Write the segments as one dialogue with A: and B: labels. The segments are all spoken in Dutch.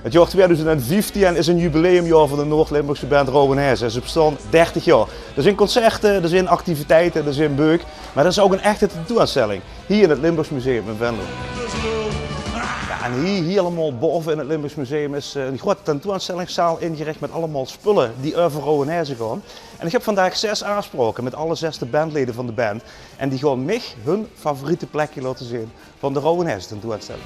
A: Het jaar 2015 is een jubileumjaar van de Noord-Limburgse band Rauwenheze. Ze bestaan 30 jaar. Er zijn concerten, er zijn activiteiten, er zijn beuk. Maar dat is ook een echte tentoonstelling. Hier in het Limburgs Museum in Venlo. Ja, en hier helemaal boven in het Limburgs Museum is een grote tentoonstellingszaal ingericht met allemaal spullen die over Rauwenheze gaan. En ik heb vandaag 6 aanspraken met alle 6 bandleden van de band. En die gaan mij hun favoriete plekje laten zien van de Rauwenheze tentoonstelling.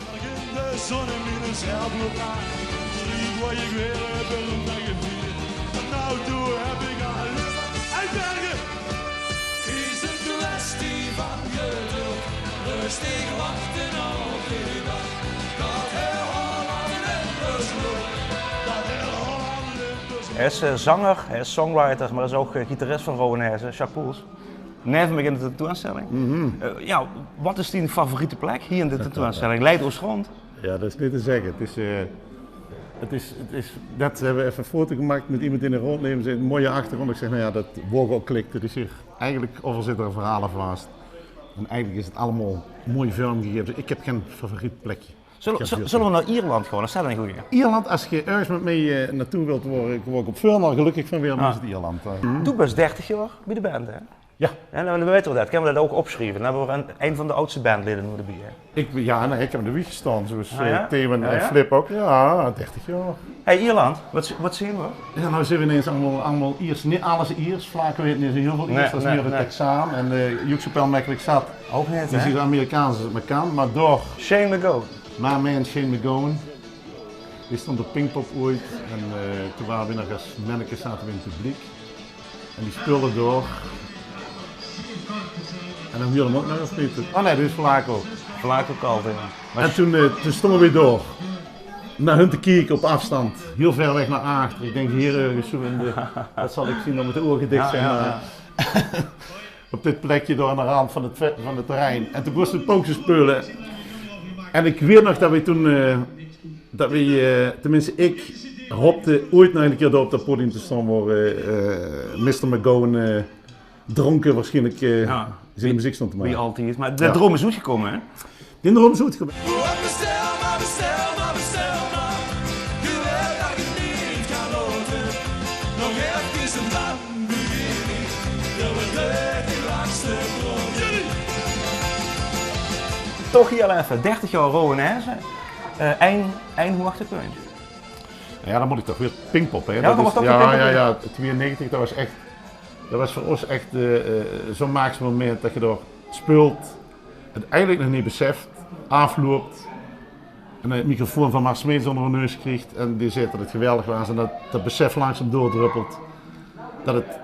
A: Hij is zanger, hij is songwriter, maar hij is ook gitarist van Rauwenheze, Jacques Poels. Neven me in de tentoonstelling. Ja, wat is die favoriete plek hier in de tentoonstelling? Leid Oost-Grond?
B: Ja, dat is niet te zeggen. Net hebben we even een foto gemaakt met iemand in de rondnemen, ze een mooie achtergrond. Ik zeg, nou ja, dat woog al klikt. Het is hier eigenlijk, of er zitten verhalen vast. En eigenlijk is het allemaal mooi vormgegeven. Ik heb geen favoriet plekje.
A: Zullen we naar Ierland gaan? Dat is dat een goeie.
B: Ierland, als je ergens met mij naartoe wilt, word ik op Veurne al gelukkig van weer, maar is het Ierland.
A: Doe best 30 jaar bij de band, hè?
B: Ja.
A: En dan weten we dat. Kunnen we dat ook opschrijven? Dan hebben we een van de oudste bandleden nu erbij.
B: Ik heb in de wieg gestaan, zoals Themen
A: Ja,
B: en Flip ook. Ja, 30 jaar.
A: Hey, Ierland, wat zien we?
B: Ja, nou zijn we ineens allemaal Iers. Niet alles Iers, Vlaken weet niet heel veel Iers, dat is meer het examen. En Juxapel makkelijk zat.
A: Ook niet,
B: Dus die Amerikaanse met kan, maar door.
A: Shane McGowan.
B: Mijn man Shane McGowan. Die stond op Pinkpop ooit en toen waren we nog als mannetjes zaten we in het publiek. En die speelde door. En dan wilden we ook nog eens niet. Oh nee, dit is Vlaco.
A: Vlaco Calvin.
B: En toen stonden we weer door. Naar hun te kijken op afstand. Heel ver weg naar achter. Ik denk hier ergens zo in de... Dat zal ik zien omdat de ogen dicht zijn. Op dit plekje door aan de rand van het terrein. En toen moesten we pookjes spelen. En ik weet nog dat we toen... tenminste ik hoopte ooit nog een keer door op dat podium te staan waar Mr. McGowan dronken waarschijnlijk zijn muziek stond te maken.
A: Wie altijd. Maar de droom is uitgekomen, hè?
B: Die droom is uitgekomen.
A: Toch hier even, 30 jaar Rauwenheze. Een hoogtepunt.
B: Ja, dan moet ik toch weer Pinkpop, hè?
A: Ja, dat was toch
B: ja, 92, dat was voor ons echt zo'n maaks moment dat je door speelt, het eigenlijk nog niet beseft, afloopt en het microfoon van Mars Smeets onder de neus krijgt en die zegt dat het geweldig was en dat besef langzaam doordruppelt.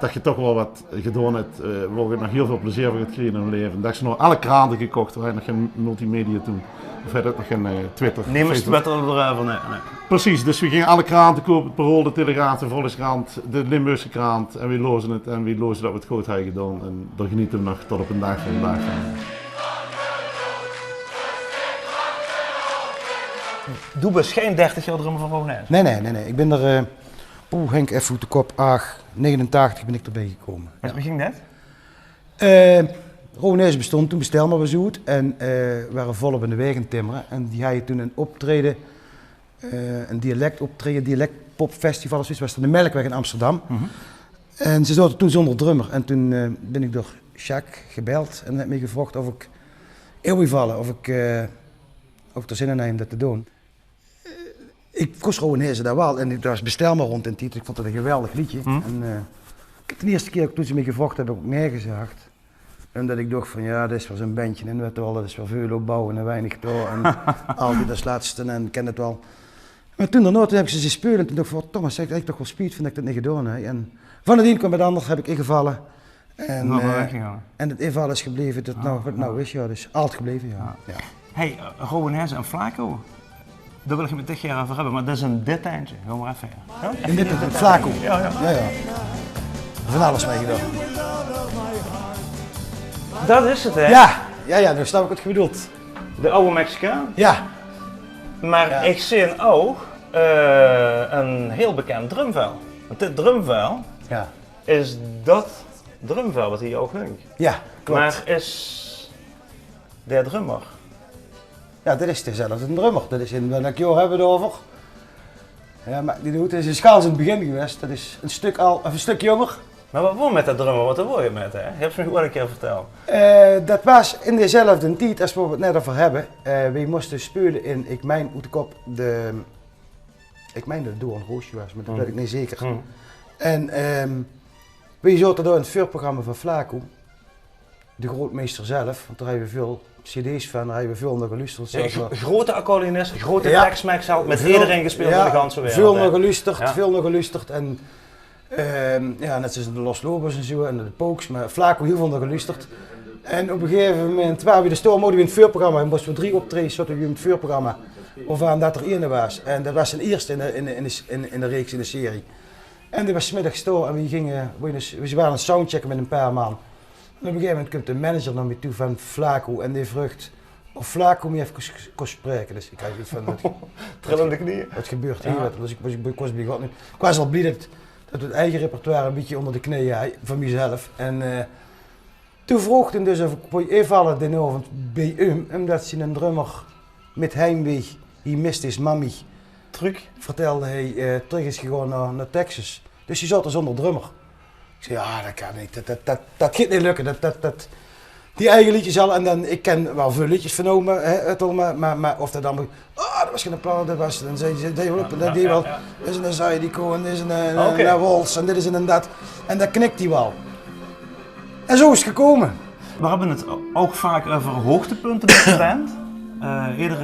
B: Dat je toch wel wat gedaan hebt, waar je nog heel veel plezier van gaat krijgen in je leven. Dat je nog alle kranten gekocht, waar je nog geen multimedia toen. Of had ook nog geen Twitter.
A: Neem eens Twitter erover, nee.
B: Precies, dus we gingen alle kranten kopen, het Parool, de Telegraaf, de Volkskrant, de Limburgse krant. En we lozen het en we lozen dat we het goed hebben gedaan. En daar genieten we nog tot op een dag van vandaag van.
A: Doe best geen 30 jaar drummer van Rauwenheze.
C: Nee. Ik ben er, Henk, even uit de kop, 89 ben ik erbij gekomen.
A: Wat ging dat?
C: Rauwenheze bestond toen, Bestelmer was uit en we waren volop in de wegen timmeren. En die had je toen een optreden, een dialectpopfestival of zoiets, was er de Melkweg in Amsterdam. En ze zaten toen zonder drummer en toen ben ik door Jacques gebeld en heb me gevraagd of ik eeuwig vallen, of ik er zin in heb om dat te doen. Ik koos Rauwenheze daar wel en ik was Bestelmer rond in de titel, ik vond het een geweldig liedje. En de eerste keer toen ze me gevraagd hebben, heb ik nee gezegd. Omdat ik dacht van ja, dit is wel zo'n bandje en weet wel, dat is wel veel opbouwen en weinig door en altijd als laatste en ken het wel. Maar toen daarna heb ik ze spelen en toen dacht ik van Thomas, zeg ik toch wel speed, vind ik dat niet gedaan heb. En van het een kwam het ander, heb ik ingevallen. En het inval is gebleven tot nou is, ja, dus altijd gebleven, ja.
A: Hey, Rauwenheze en Vlaco. Daar wil ik het met dit jaar over hebben, maar dat is een dit eindje. Gaan we maar even. Ja?
C: En dit is het Vlaco. Ja. Van alles mee gedaan.
A: Dat is het, hè?
C: Ja, nu snap ik wat je bedoelt.
A: De oude Mexicaan.
C: Ja.
A: Maar ik zie ook een heel bekend drumvel. Want dit drumvel is dat drumvel wat hier ook hangt.
C: Ja, klopt.
A: Maar is de drummer?
C: Ja, dit is dezelfde drummer. Dat is in welk jaar hebben we het over? Ja, maar die doet is een schaal in het begin geweest. Dat is een stuk jonger.
A: Maar wat wil met dat drummen? Wat wil je met, hè? Je hebt het me ooit een keer verteld.
C: Dat was in dezelfde tijd als we het net over hebben. We moesten spelen in, ik meen de Doorn Roosje was, maar dat weet ik niet zeker. En we zaten daar in het voorprogramma van Flaco, de grootmeester zelf, want daar hebben we veel cd's van, daar hebben we veel naar geluisterd.
A: Grote accordeonist, grote tekstmaak zelf, met iedereen gespeeld in de ganse wereld.
C: Veel naar geluisterd en net zoals de Los Lobos en zo en de Pokes, maar Flaco heel veel naar geluisterd. En op een gegeven moment waren we de storm in het vuurprogramma en moesten we 3 optredens zaten we in het vuurprogramma. Of aan dat er 1 was. En dat was zijn eerste in de reeks, in de serie. En die was 's middags door en we waren aan het soundchecken met een paar man. En op een gegeven moment komt de manager naar me toe van Flaco en die vraagt of Flaco me even kon spreken. Dus ik had iets van,
A: trillende knieën.
C: Wat gebeurt hier? Dus ik was al blij dat het eigen repertoire een beetje onder de knieën van mezelf. En toen vroeg hij dus of ik even de avond bij hem, omdat ze een drummer met heimwee, hij mist his mammy.
A: Truc.
C: Vertelde hij, terug is gegaan naar Texas. Dus hij zat er zonder drummer. Ik zei, ja dat kan niet, dat gaat niet lukken. Die eigen liedjes al, en dan, ik ken wel veel liedjes van maar of dat dan, dat was geen plan, dat was, dan zei hij, dat die wel, dit is een Zydeco en dit is een Wals en dit is een dat. En dat knikt hij wel. En zo is het gekomen.
A: We hebben het ook vaak over hoogtepunten met de band.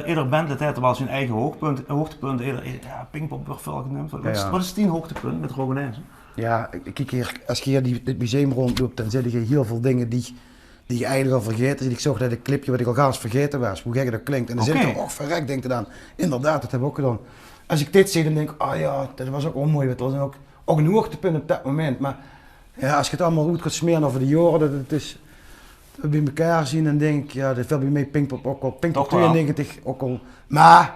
A: Ieder bandlid heeft wel zijn eigen hoogtepunt. Pinkpop wordt veel genoemd. Wat is het 10 hoogtepunt met Rogenese?
C: Ja, kijk hier, als je hier dit museum rondloopt, dan zie je heel veel dingen die je eigenlijk al vergeten is. Ik zag dat een clipje wat ik al gaans vergeten was, hoe gek dat klinkt. En dan zit ik er, verrek, denk ik dan. Inderdaad, dat hebben we ook gedaan. Als ik dit zie, dan denk ik, dat was ook wel mooi. Dat was ook een hoogtepunt op dat moment. Maar ja, als je het allemaal goed gaat smeren over de jaren, dat het is... We bij elkaar zien en denk ik, dat viel bij mij Pinkpop ook al. Pinkpop 92 ook al. Maar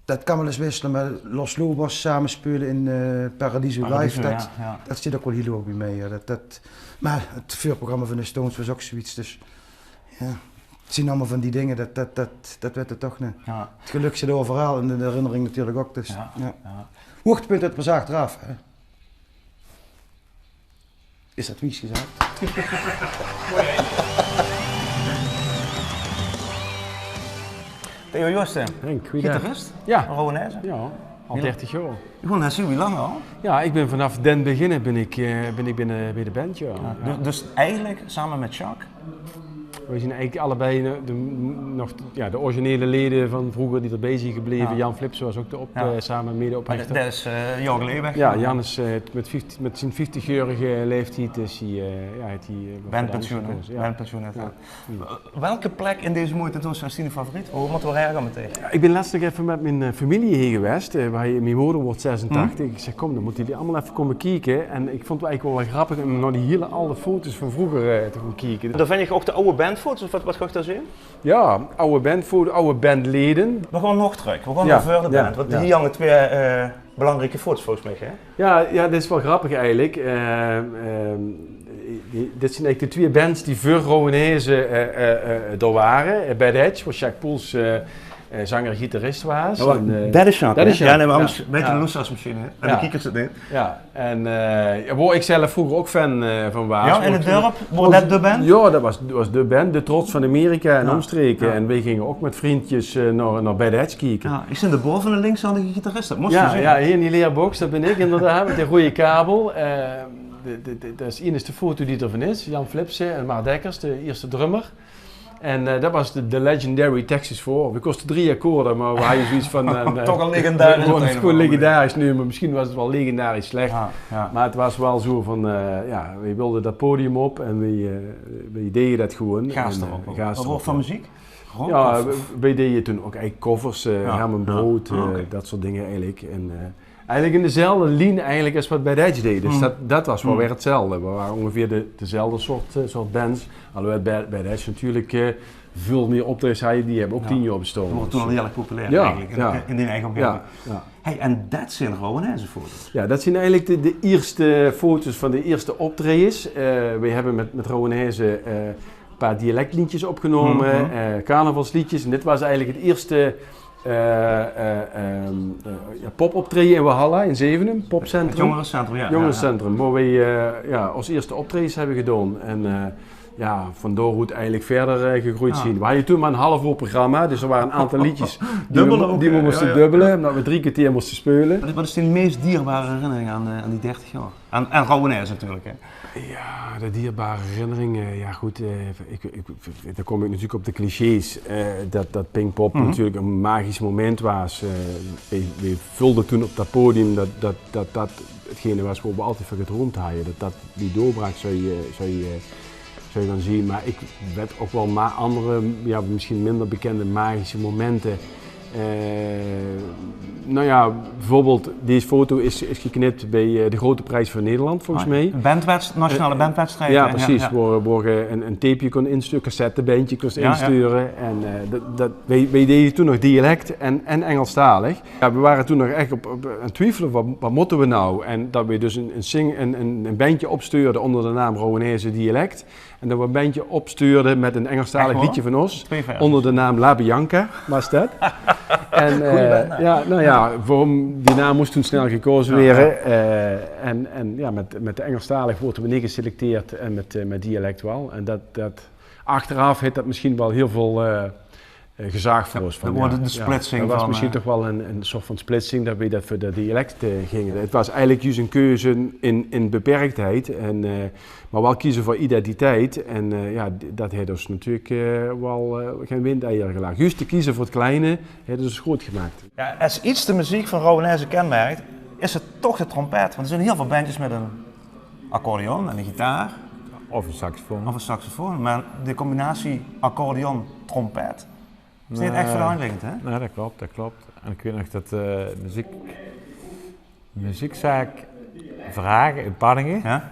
C: dat kan wel eens wisselen met Los Lobos samenspelen in Paradiso Live. Dat zit ook wel heel hoog bij mij. Maar het vuurprogramma van de Stones was ook zoiets. Dus ja, het zien allemaal van die dingen, dat werd het toch niet. Ja. Het geluk zit overal en de herinnering natuurlijk ook. Dus, hoogtepunt uit pas achteraf. Hè. Is dat wies gezegd?
A: Theo Josten,
D: Henk,
A: gitarist?
D: Ja.
A: Rogenese?
D: Ja, al 30 jaar.
A: Hoe lang al?
D: Ja, ik ben vanaf den beginnen ben ik bij de band, ja.
A: Dus eigenlijk samen met Jacques?
D: We zijn eigenlijk allebei de originele leden van vroeger die erbij zijn gebleven. Ja. Jan Flips was ook samen medeoprichter.
A: Dat is Jan Leeuweg.
D: Ja, Jan is met zijn 50-jarige leeftijd is hij
A: bandpensioen. Welke plek in deze mooie tentoonstelling is je favoriet? Hoe moeten we reageren meteen?
D: Ja, ik ben laatst nog even met mijn familie hier geweest. Mijn moeder wordt 86. Ik zeg, kom, dan moeten jullie allemaal even komen kijken. En ik vond het eigenlijk wel grappig om naar die hele oude foto's van vroeger te gaan kijken.
A: Dan vind je ook de oude bandfoto's, of wat ga je daar zien?
D: Ja, oude bandfoto's, oude bandleden.
A: We gaan nog terug, we gaan nog verder de band. Want hier hangen 2 belangrijke foto's volgens mij, hè?
D: Ja, dit is wel grappig eigenlijk. Dit zijn eigenlijk de 2 bands die voor Rogenese er waren. Bad Hedge, waar Jacques Poels zanger-gitarist was.
A: Dat is Jacques. Ja, nee, maar anders
D: een
A: beetje loesas misschien, hè? En de kiekers het niet.
D: Ja, en waar ik zelf vroeger ook fan van was.
A: Ja, in het dorp, was dat de band?
D: Ja, dat was de band, de trots van Amerika en omstreken. Ja. En wij gingen ook met vriendjes naar Bad Hedge kijken.
A: Ja, ik zit de boven de linkshandige gitarist, dat moest je zien.
D: Ja, hier in die leerbox, dat ben ik inderdaad, met die rode kabel. Dat is de enige foto die ervan is, Jan Flipsen en Mark Dekkers, de eerste drummer. En dat was de Legendary Texas 4. We kosten 3 akkoorden, maar we hadden zoiets van...
A: toch een legendarisch.
D: Gewoon legendarisch nu, maar misschien was het wel legendarisch slecht. Maar het was wel zo van, we wilden dat podium op en we deden dat gewoon.
A: Gaas erop. Wat voor muziek?
D: Ja, wij deden toen ook eigenlijk covers, Herman Brood, dat soort dingen eigenlijk. En, eigenlijk in dezelfde linie eigenlijk als wat bij Hedge deed. Dus dat was wel weer hetzelfde. We waren ongeveer dezelfde soort bands. Alhoewel bij Hedge natuurlijk veel meer optredens hadden, die hebben ook 10 jaar bestaan.
A: Dat wordt toen al heel erg populair eigenlijk, in die eigen omgeving. Ja. Hey, en dat zijn Rogenese foto's?
D: Ja, dat zijn eigenlijk de eerste foto's van de eerste optredens. We hebben met Rogenese een paar dialectliedjes opgenomen, carnavalsliedjes. En dit was eigenlijk het eerste popoptreden in Walhalla in Zevenum, popcentrum.
A: Het jongerencentrum, ja.
D: Jongerencentrum, waar wij als eerste optredens hebben gedaan. En vandoor hoe het eigenlijk verder gegroeid zien. We hadden toen maar een half uur programma, dus er waren een aantal liedjes die we moesten dubbelen, omdat we 3 kwartier moesten spelen.
A: Wat is de meest dierbare herinnering aan die 30 jaar? Aan Rauwenaise natuurlijk, hè?
D: Ja, de dierbare herinneringen. Ja goed, dan kom ik natuurlijk op de clichés. Dat Pinkpop natuurlijk een magisch moment was. We vulden toen op dat podium dat hetgene was waar we altijd van gedroomd hadden. Dat die doorbraak zou je gaan zien. Maar ik werd ook wel andere, misschien minder bekende magische momenten. Bijvoorbeeld deze foto is geknipt bij de Grote Prijs van Nederland volgens mij.
A: Nationale bandwedstrijd.
D: Ja, precies. Waar je een tapeje kon insturen, cassettebandje kon insturen. En wij deden toen nog dialect en Engelstalig. Ja, we waren toen nog echt op aan het twijfelen, wat moeten we nou? En dat we dus een bandje opstuurden onder de naam Rauwenaise Dialect. En dat we een bandje opstuurden met een Engelstalig liedje van ons. Onder de naam La Bianca was dat. En die naam moest toen snel gekozen worden. Met de Engelstalig worden we niet geselecteerd en met dialect wel. En dat achteraf heeft dat misschien wel heel veel gezaagd voor ons.
A: Dat wordt de splitsing.
D: Dat was misschien toch wel een soort van splitsing dat we dat voor de dialect gingen. Het was eigenlijk juist een keuze in beperktheid. Maar wel kiezen voor identiteit. En dat heeft dus natuurlijk wel geen windeieren gelaten. Juist te kiezen voor het kleine, heeft dus groot gemaakt.
A: Ja, als iets de muziek van Rauwenaise kenmerkt, is het toch de trompet. Want er zijn heel veel bandjes met een accordeon en een gitaar.
E: Of een saxofoon.
A: Maar de combinatie accordeon-trompet is niet echt voor de hand liggend, hè?
E: Nee, dat klopt. En ik weet nog dat muziekzaak vragen in Panningen.
A: Ja?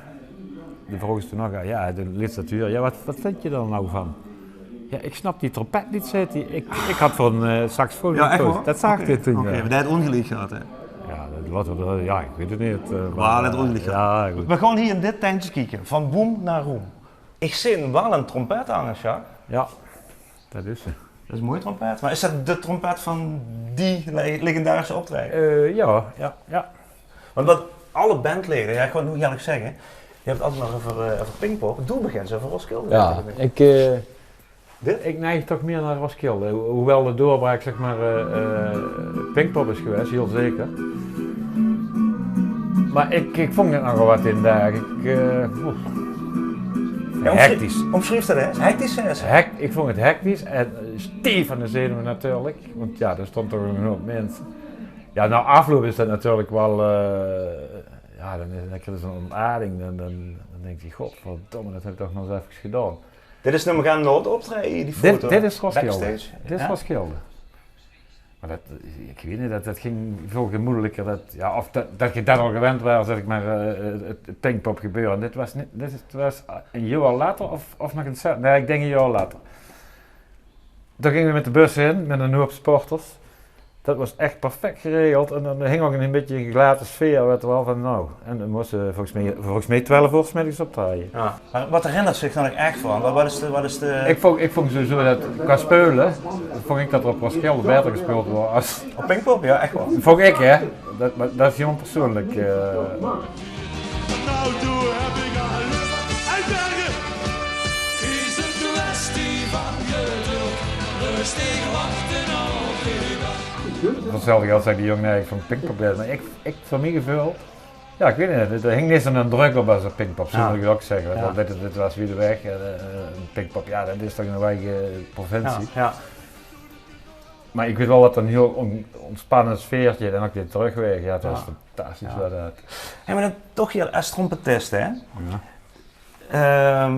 E: Die vroegen ze toen nog, de literatuur, wat vind je er nou van? Ja, ik snap die trompet niet, zei hij. Ik had voor een saxofoon gekozen. Dat zag ik toen.
A: Oké, maar dat had ongelijk gehad, hè?
E: Ja, ik weet het niet.
A: Maar dat ongelijk gehad.
E: Ja, goed.
A: We gaan hier in dit tentje kijken, van boem naar roem. Ik zie wel een trompet aan, Jacques.
E: Ja, dat is ze.
A: Dat is een mooie trompet. Maar is dat de trompet van die legendarische optreden?
E: Ja.
A: Want wat alle bandleden, ik ga het nu eerlijk zeggen, je hebt het altijd nog over Pinkpop. Doe begin ze voor Roskilde.
E: Ja, ik neig toch meer naar Roskilde. Hoewel de doorbraak zeg maar Pinkpop is geweest, heel zeker. Maar ik vond er nog wel wat in daar. Hectisch.
A: Omschrijf dat eens. Hectisch is.
E: Ik vond het hectisch en stief van de zenuwen natuurlijk. Want ja, er stond toch een hoop mensen. Ja, nou afloop is dat natuurlijk wel... dan krijg je zo'n ontaarding. Dan denk je, godverdomme, dat heb ik toch nog eens even gedaan.
A: Dit is nummer gaan nooit optreden, die foto.
E: Dit is Roskilde.
A: Backstage.
E: Dit is Roskilde. Maar ik weet niet, dat ging veel gemoedelijker. Dat je dat al gewend was, zeg ik maar, het Pinkpop gebeuren. Dit was een jaar later of nog een set. Nee, ik denk een jaar later. Toen gingen we met de bus in, met een hoop sporters. Dat was echt perfect geregeld en dan hing ook een beetje een gelaten sfeer, weet je wel, van nou. En dan moesten volgens mij 12 uur 's middags optreden.
A: Ja. Maar wat herinnert zich dan ook echt van? Wat is de...
E: Ik vond sowieso dat qua spelen, vond ik dat er op Roskilde beter gespeeld wordt als...
A: Op Pinkpop, ja, echt wel.
E: Vond ik, hè. Dat is gewoon persoonlijk.
F: Nou, doe heb ik aan uitbergen. Is een kwestie van geduld, rustig wachten op de dag.
E: Hetzelfde als ik die jongen eigenlijk van Pinkpop werd. Maar ik voor mijn gevoel, ja, ik weet niet, er hing niet zo'n druk op als een Pinkpop, zo moet ik ook zeggen.
A: Ja.
E: Dit was weer de weg, Pinkpop, ja, dat is toch een eigen provincie.
A: Ja.
E: Maar ik weet wel dat een heel ontspannen sfeertje en ook weer terugweg, ja, dat was fantastisch. Ja.
A: Hey, maar dan toch hier als trompetist, hè? Ja.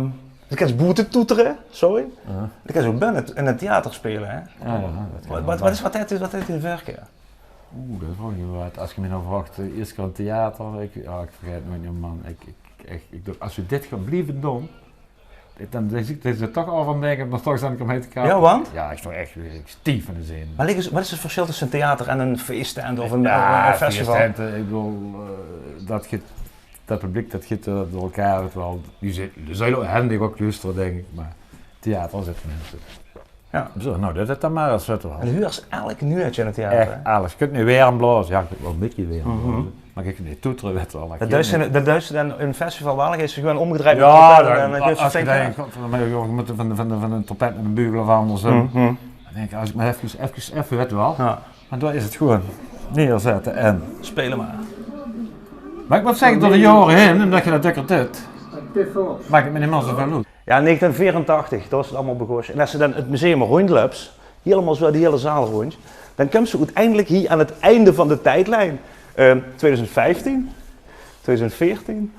A: Dus ik kan boete toeteren, sorry. Dan kan je ook binnen in het theater spelen, hè? Wat heeft u in werken?
E: Dat is ook niet wat. Als je me nou vraagt, eerst keer een theater, ik vergeet nooit niet, man. Als we dit gaan blijven doen, dan is het toch al van denken, maar toch zijn ik om heen te kijken.
A: Ja, want?
E: Ja, ik sta echt stief van de zin.
A: Maar wat is het verschil tussen een theater en een feesttent of een festival?
E: Feesttent, ik bedoel, dat publiek dat giet door elkaar het wel. Die zijn ook handig ook luisteren, denk ik, maar theater zitten mensen.
A: Ja.
E: Zo, nou, dat is dan maar als het
A: En
E: wel.
A: de huur is elk nieuwtje in het jaar.
E: Echt alles. Je kunt nu weer aan blazen. Ja, ik wil een beetje weer aan blazen. Maar ik niet toeteren, weet wel.
A: Dat Duitse dan een festival wel is gewoon omgedraaid.
E: Ja,
A: als je
E: denkt, je moet van een trompet met een bugel of andersom. Dan denk ik, als ik maar even weet wel.
A: Ja.
E: Maar dan is het gewoon neerzetten en...
A: Spelen maar.
E: Maar ik moet zeggen, door de jaren heen, en dat je dat lekker doet, maakt het me niet meer zoveel uit.
A: Ja, 1984, dat was het allemaal begonnen. En als ze dan het museum rondloopt, helemaal zo die hele zaal rond, dan komt ze uiteindelijk hier aan het einde van de tijdlijn. 2015, 2014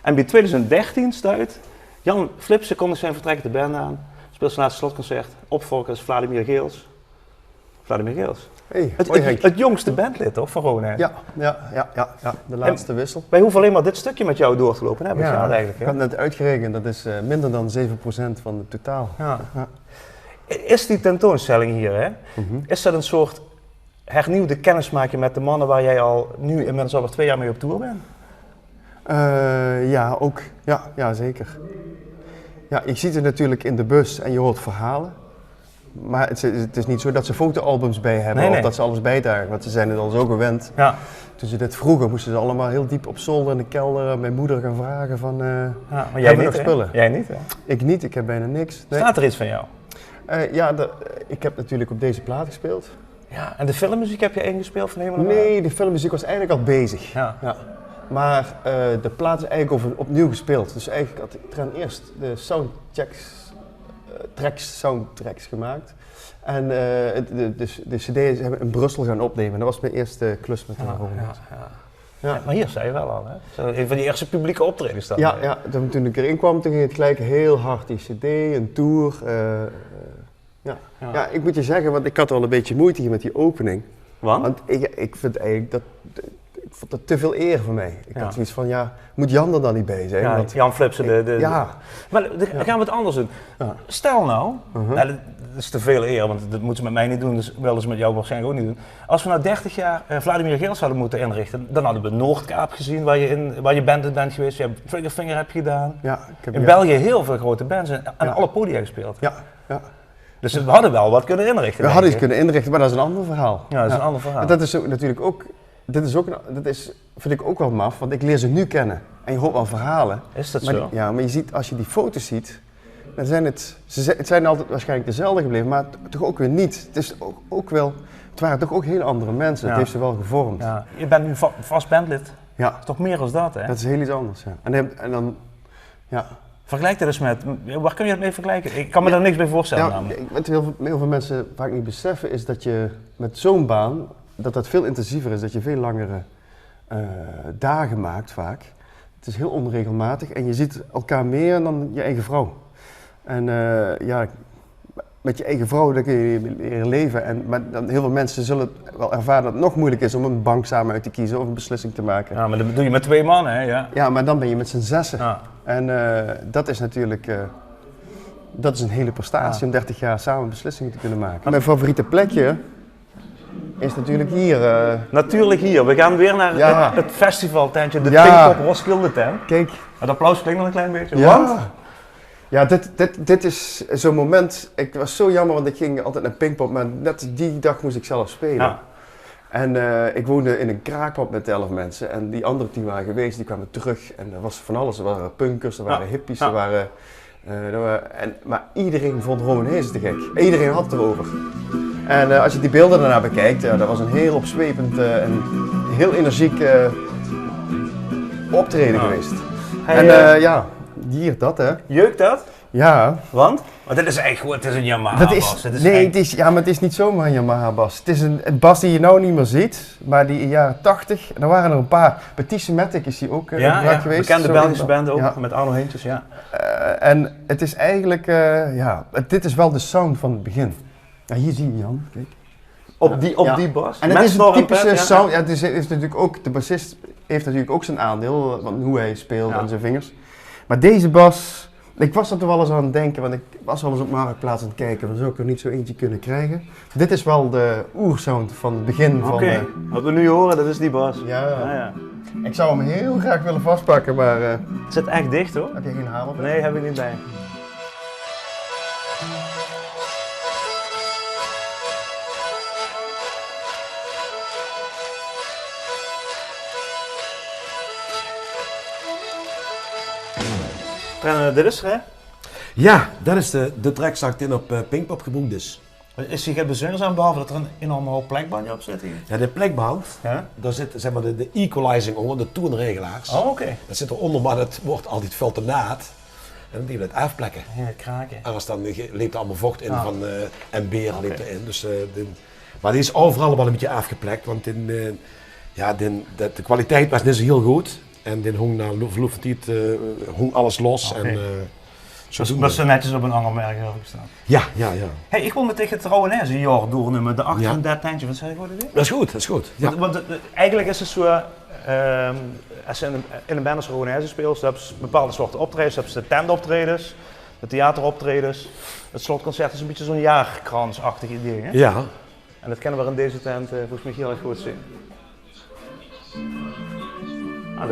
A: en bij 2013 stuit Jan Flipsen kondigt zijn vertrek de band aan, speelt zijn laatste slotconcert, opvolger is Vladimir Geels. Vladimir Geels.
G: Hey, hoi Henk.
A: Het jongste bandlid toch, van Rowanhorse?
G: Ja, de laatste wissel.
A: Wij hoeven alleen maar dit stukje met jou door te lopen, hè? Eigenlijk,
G: ik
A: hè?
G: had net uitgerekend, dat is minder dan 7% van het totaal.
A: Ja.
G: Ja.
A: Is die tentoonstelling hier, hè? Is dat een soort hernieuwde kennismaking met de mannen waar jij al nu inmiddels al 2 jaar mee op tour bent?
G: Ja, ook. Ja, zeker. Ja, je ziet het natuurlijk in de bus en je hoort verhalen. Maar het is niet zo dat ze fotoalbums bij hebben of dat ze alles bijdragen, want ze zijn het al zo gewend.
A: Ja.
G: Toen ze dit vroegen, moesten ze allemaal heel diep op zolder in de kelder mijn moeder gaan vragen van,
A: Maar jij
G: hebben we
A: niet,
G: nog
A: hè?
G: spullen?
A: Jij niet, hè?
G: Ik niet, ik heb bijna niks. Nee.
A: Staat er iets van jou?
G: Ik heb natuurlijk op deze plaat gespeeld.
A: Ja, en de filmmuziek heb je ingespeeld van helemaal?
G: Nee, de filmmuziek was eigenlijk al bezig.
A: Ja.
G: Maar de plaat is eigenlijk opnieuw gespeeld. Dus eigenlijk had ik eraan eerst de soundtracks gemaakt. En de cd's hebben in Brussel gaan opnemen. Dat was mijn eerste klus met de Rowanhorse.
A: Ja, maar hier zei je wel al, hè? Zo, een van die eerste publieke optredens dan.
G: Ja, toen ik erin kwam, toen ging het gelijk heel hard. Die cd, een tour. Ja, ik moet je zeggen, want ik had al een beetje moeite hier met die opening. Want ik vind eigenlijk ik vond dat te veel eer voor mij. Ik had zoiets van, moet Jan er dan niet bij zijn?
A: Ja,
G: want
A: Jan Flipsen. Maar dan gaan we het anders doen.
G: Ja.
A: Stel nou, dat is te veel eer, want dat moeten ze met mij niet doen, dus wel eens met jou waarschijnlijk ook niet doen. Als we nou 30 jaar Vladimir Geels hadden moeten inrichten, dan hadden we Noordkaap gezien, waar je band in bent geweest. Je hebt Triggerfinger heb je gedaan.
G: Ja, ik heb
A: in België heel veel grote bands en aan alle podia gespeeld.
G: Ja.
A: Dus we hadden wel wat kunnen inrichten.
G: We hadden iets kunnen inrichten, maar dat is een ander verhaal.
A: Ja, dat is een ander verhaal.
G: En dat is natuurlijk ook, vind ik ook wel maf, want ik leer ze nu kennen. En je hoort wel verhalen.
A: Is dat
G: maar
A: zo?
G: Maar je ziet, als je die foto's ziet, dan zijn het zijn altijd waarschijnlijk dezelfde gebleven, maar toch ook weer niet. Het is ook wel, het waren toch ook heel andere mensen.
A: Ja.
G: Het heeft ze wel gevormd.
A: Ja. Je bent nu vast bandlid.
G: Ja.
A: Dat is toch meer dan dat, hè?
G: Dat is heel iets anders, ja. En dan, ja.
A: Vergelijk dat eens met, waar kun je het mee vergelijken? Ik kan me daar niks bij voorstellen namelijk.
G: Wat heel veel mensen vaak niet beseffen is dat je met zo'n baan, dat veel intensiever is, dat je veel langere dagen maakt vaak. Het is heel onregelmatig en je ziet elkaar meer dan je eigen vrouw. En met je eigen vrouw dan kun je leren leven. Maar dan, heel veel mensen zullen wel ervaren dat het nog moeilijk is om een bank samen uit te kiezen of een beslissing te maken.
A: Ja, maar dat doe je met 2 mannen, hè? Ja,
G: ja, maar dan ben je met z'n 6.
A: Ja.
G: En dat is natuurlijk dat is een hele prestatie om 30 jaar samen beslissingen te kunnen maken. Mijn favoriete plekje is natuurlijk hier.
A: Natuurlijk hier. We gaan weer naar het festivaltentje, de Pinkpop Roskilde tent.
G: Kijk.
A: Het applaus klinkt nog een klein beetje.
G: Ja.
A: Want?
G: Ja, dit is zo'n moment. Ik was zo jammer, want ik ging altijd naar Pinkpop, maar net die dag moest ik zelf spelen.
A: Ja.
G: En ik woonde in een kraakpand met 11 mensen en die anderen die waren geweest, die kwamen terug. En er was van alles. Er waren punkers, er waren hippies, er waren... maar iedereen vond Rowanhorse te gek. Iedereen had het erover. En als je die beelden daarna bekijkt, dat was een heel opzwepend en heel energiek optreden geweest.
A: Hey,
G: en hier dat hè.
A: Jeukt dat?
G: Ja.
A: Want? Want dit is echt goed, het is een Yamaha
G: Dat
A: bas.
G: maar het is niet zomaar een Yamaha bas. Het is een bas die je nou niet meer ziet, maar die in de jaren 80, en er waren er een paar. Bij T-Matic is die ook gebruikt geweest.
A: Bekende Belgische band ook, met Arno Heentjes, ja.
G: En het is eigenlijk, dit is wel de sound van het begin. Ja, hier zie je Jan, kijk.
A: Op die bas?
G: En het is een typische sound, het is natuurlijk ook, de bassist heeft natuurlijk ook zijn aandeel, van hoe hij speelt en zijn vingers. Maar deze bas, ik was er toch wel eens aan het denken, want ik was wel eens op Marktplaats aan het kijken, dan zou ik er niet zo eentje kunnen krijgen. Dit is wel de oersound van het begin van...
A: Wat we nu horen, dat is die bas.
G: Ja. Ik zou hem heel graag willen vastpakken, maar...
A: Het zit echt dicht hoor.
G: Heb je geen hamer bij?
A: Nee, heb ik niet bij. En dit is er, hè?
H: Ja, dat is de track zakt in op Pinkpop geboekt dus.
A: Is hij geen bezuinigd aan, behalve dat er een enorme hoop plekbandje op zit hier?
H: Ja, de plekband,
A: Ja?
H: daar zit zeg maar de equalizing onder, de toonregelaars.
A: Oh, oké.
H: Dat zit eronder, maar het wordt altijd veel te naad. En dan die het afplekken.
A: Ja, kraken.
H: Anders dan leept er allemaal vocht in en beer leept erin. Dus, maar die is overal wel een beetje afgeplekt, want de kwaliteit was niet zo heel goed. En die hong na verloop van tijd hong alles los.
A: Okay.
H: En,
A: Dat is netjes op een ander merk gestaan.
H: Ja.
A: Hey, ik kom tegen het Rowanese een jaar doornemen, de 38 wat zei ik worden dit?
H: Dat is goed. Ja.
A: Want eigenlijk is het zo, als je in een band als Rowanese speelt, dan hebben ze bepaalde soorten optredens, dan hebben ze de tentoptredens, de theateroptredens. Het slotconcert is een beetje zo'n jaarkransachtig idee, hè?
H: Ja.
A: En dat kennen we in deze tent volgens mij heel erg goed zien. Ah,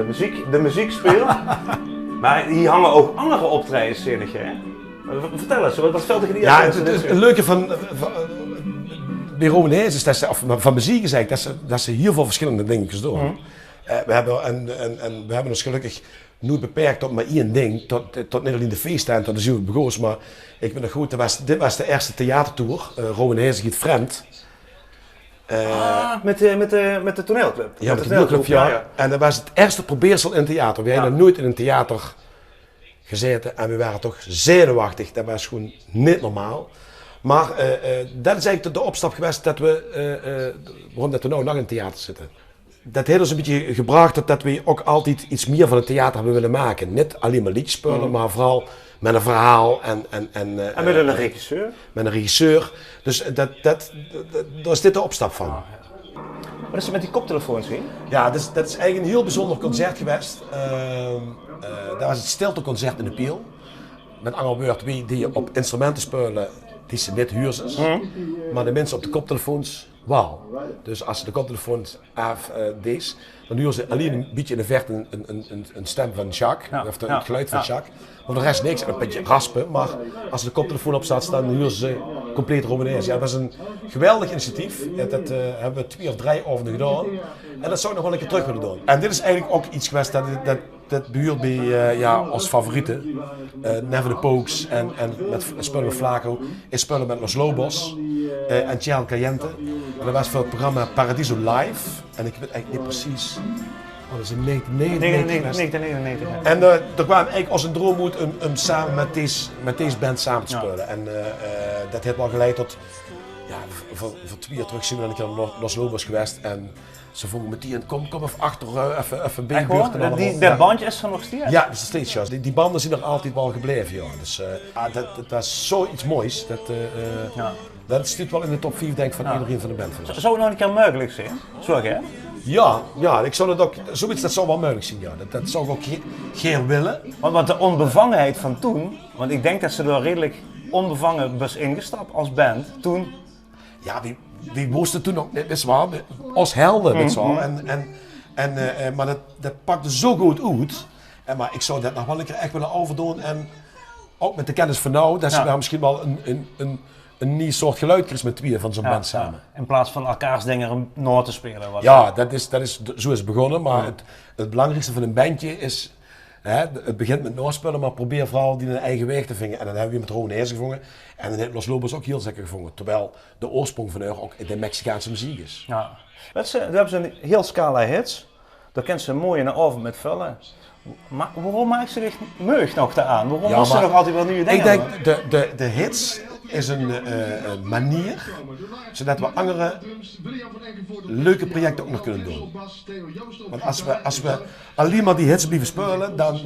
A: de muziek speelt. Maar hier hangen ook andere optredens, zie je, hè? Vertel eens, wat valt tegen die
H: Ja, het leuke van bij Rowanese is dat ze, of van muziek is eigenlijk, dat ze heel veel verschillende dingen doen. We hebben ons gelukkig nooit beperkt tot maar één ding, tot niet alleen de feesttent, tot de Zuid Begoos, maar ik ben nog goed, dit was de eerste theatertour, Rowanese Giet Vreemd.
A: Met de toneelclub?
H: Ja, met de toneelclub, ja. En dat was het eerste probeersel in theater. We hadden nooit in een theater gezeten en we waren toch zenuwachtig. Dat was gewoon niet normaal. Maar dat is eigenlijk de opstap geweest dat waarom dat we nou nog in het theater zitten. Dat heeft ons een beetje gebracht dat we ook altijd iets meer van het theater hebben willen maken. Niet alleen maar liedjes spelen, maar vooral met een verhaal en
A: met een regisseur?
H: Met een regisseur. Dus daar is dit de opstap van.
A: Wat is er met die koptelefoons hier?
H: Ja, dat is eigenlijk een heel bijzonder concert geweest. Dat was het stilteconcert in de Piel. Met andere woorden, wie die op instrumenten spelen, die ze niet huurden. Maar de mensen op de koptelefoons wel. Dus als ze de koptelefoons afdeed, dan huren ze alleen een beetje in de verte een stem van Jacques, of het geluid van Jacques. Maar de rest niks, en een beetje raspen. Maar als de koptelefoon op staat, dan huren ze compleet Rowanese. Ja, dat was een geweldig initiatief. Dat hebben we 2 of 3 over gedaan. En dat zou ik nog wel een keer terug willen doen. En dit is eigenlijk ook iets geweest dat behuurt bij ons favorieten. Never the Pokes en met spullen met Flaco. Is spullen met Los Lobos en Ciel Caliente. En dat was voor het programma Paradiso Live. En ik weet eigenlijk niet precies. Oh, dat is in 1999. En er kwam eigenlijk als een droom uit om samen met deze band samen te spelen. Ja. En dat heeft wel geleid tot, voor 2 jaar terug zijn we dan een keer naar Los Lobos geweest. En ze vroegen meteen, kom even achter, even bijbuurten.
A: Dat bandje is er nog steeds?
H: Ja, dat is steeds juist. Die banden zijn er altijd wel gebleven, ja. Dus dat is zoiets moois. Dat zit wel in de top 5 denk ik van iedereen van de band.
A: Zou het nog een keer mogelijk zijn? Zorg hè?
H: Ja, ik zou dat ook, zoiets dat zou wel mogelijk zijn, ja. Dat zou ik ook geen willen.
A: Want de onbevangenheid van toen, want ik denk dat ze er redelijk onbevangen was ingestapt als band toen.
H: Ja, die moesten toen ook, dat is waar, als helden, dat is waar. Maar dat pakte zo goed uit. Maar ik zou dat nog wel een keer echt willen overdoen. En ook met de kennis van nou, dat ze daar misschien wel een nieuw soort geluid krijgt met 2 van zo'n band samen.
A: In plaats van elkaars dingen na te spelen.
H: Ja, zo is het begonnen. Maar het belangrijkste van een bandje is, het begint met naspelen, maar probeer vooral die een eigen weg te vinden. En dan hebben we met Rowanese gevangen. En dan heeft Los Lobos ook heel zeker gevangen. Terwijl de oorsprong van ook de Mexicaanse muziek is.
A: Ja. Daar hebben ze een heel scala hits. Daar kent ze mooi in de avond met vullen. Maar waarom maakt ze zich meug nog te aan? Waarom was ze nog altijd wel nieuwe dingen?
H: Ik denk, de hits is een manier zodat we andere leuke projecten ook nog kunnen doen. Want als we alleen maar die hits blijven spelen, dan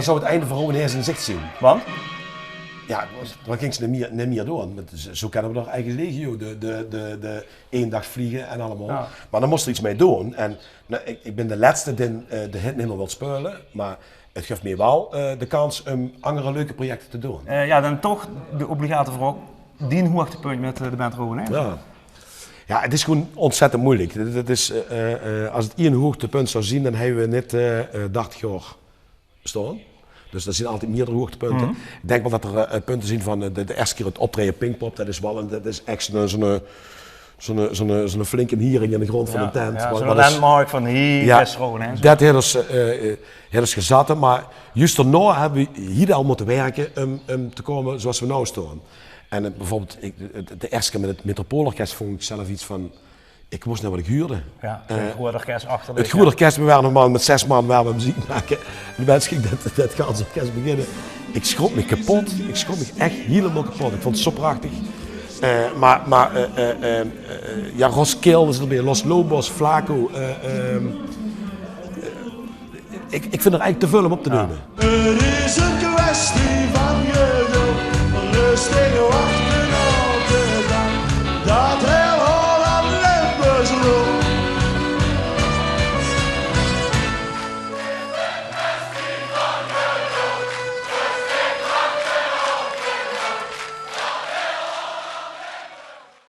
H: zou het einde van Rowanese in zicht zien.
A: Want?
H: Ja, dan ging ze niet meer door. Zo kennen we nog eigen legio, de 1 dag vliegen en allemaal. Ja. Maar dan moest er iets mee doen. En ik ben de laatste die de hit niet meer wil spelen, maar het geeft me wel de kans om andere leuke projecten te doen.
A: Dan toch de obligate vraag, die hoogtepunt met de band Rowanese.
H: Ja, het is gewoon ontzettend moeilijk. Dat is, als het één hoogtepunt zou zien, dan hebben we net 30 jaar bestaan. Dus er zijn altijd meerdere hoogtepunten. Ik denk wel dat er punten zijn van de eerste keer het optreden Pinkpop. Dat is wel dat is echt zo'n flinke hiering in de grond van de tent.
A: Ja,
H: Wat-
A: zo'n
H: wat is-
A: landmark van hier,
H: Ja,
A: Westerhoven en zo.
H: dat hebben ze gezet, maar juist daarna hebben we hier al moeten werken om te komen zoals we nu staan. En bijvoorbeeld, de eerste keer met het Metropoolorkest vond ik zelf iets van, ik wist niet wat ik huurde.
A: Ja, zo'n groot orkest achter.
H: Het goede orkest, we waren nog maar met 6 man waar we muziek maken. De mensen gingen dat ganse orkest beginnen. Ik schrok me kapot, ik schrok me echt helemaal kapot. Ik vond het zo prachtig. Ja, Roskilde is erbij, Los Lobos, Flaco. Ik vind er eigenlijk te veel om op te nemen.